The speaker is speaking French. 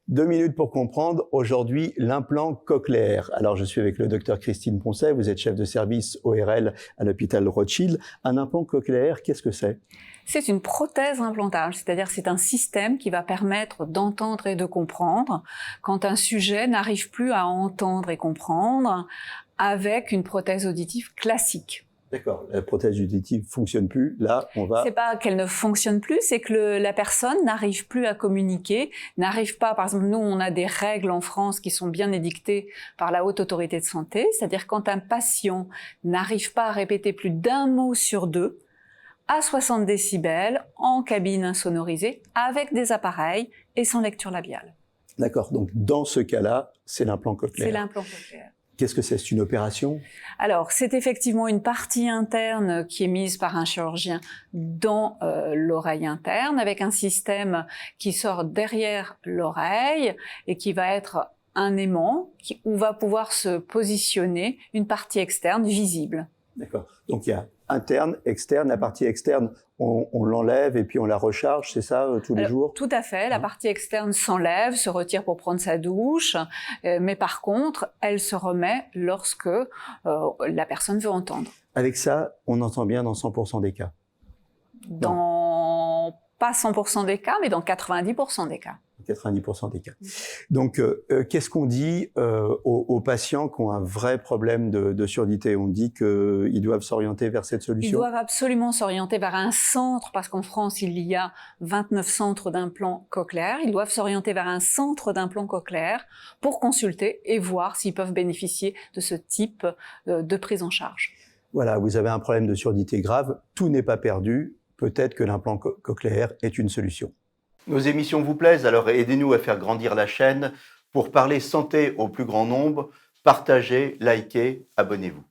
2 minutes pour comprendre, aujourd'hui, l'implant cochléaire. Alors, je suis avec le docteur Christine Poncet, vous êtes chef de service ORL à l'hôpital Rothschild. Un implant cochléaire, qu'est-ce que c'est? C'est une prothèse implantable, c'est-à-dire c'est un système qui va permettre d'entendre et de comprendre quand un sujet n'arrive plus à entendre et comprendre avec une prothèse auditive classique. D'accord, la prothèse auditive fonctionne plus, là on va... C'est pas qu'elle ne fonctionne plus, c'est que la personne n'arrive plus à communiquer, n'arrive pas, par exemple nous on a des règles en France qui sont bien édictées par la Haute Autorité de Santé, c'est-à-dire quand un patient n'arrive pas à répéter plus d'un mot sur deux, à 60 décibels, en cabine insonorisée, avec des appareils et sans lecture labiale. D'accord, donc dans ce cas-là, c'est l'implant cochléaire. C'est l'implant cochléaire. Qu'est-ce que c'est? C'est une opération? Alors, c'est effectivement une partie interne qui est mise par un chirurgien dans l'oreille interne, avec un système qui sort derrière l'oreille et qui va être un aimant où va pouvoir se positionner une partie externe visible. D'accord. Donc il y a interne, externe. La partie externe, on l'enlève et puis on la recharge, c'est ça, tous les jours? Tout à fait. La partie externe s'enlève, se retire pour prendre sa douche, mais par contre, elle se remet lorsque la personne veut entendre. Avec ça, on entend bien dans 100% des cas? Pas 100% des cas, mais dans 90% des cas. 90% des cas. Donc, qu'est-ce qu'on dit aux patients qui ont un vrai problème de surdité? On dit qu'ils doivent s'orienter vers cette solution? Ils doivent absolument s'orienter vers un centre, parce qu'en France, il y a 29 centres d'implants cochléaires. Ils doivent s'orienter vers un centre d'implants cochléaires pour consulter et voir s'ils peuvent bénéficier de ce type de prise en charge. Voilà, vous avez un problème de surdité grave, tout n'est pas perdu. Peut-être que l'implant cochléaire est une solution. Nos émissions vous plaisent, alors aidez-nous à faire grandir la chaîne. Pour parler santé au plus grand nombre, partagez, likez, abonnez-vous.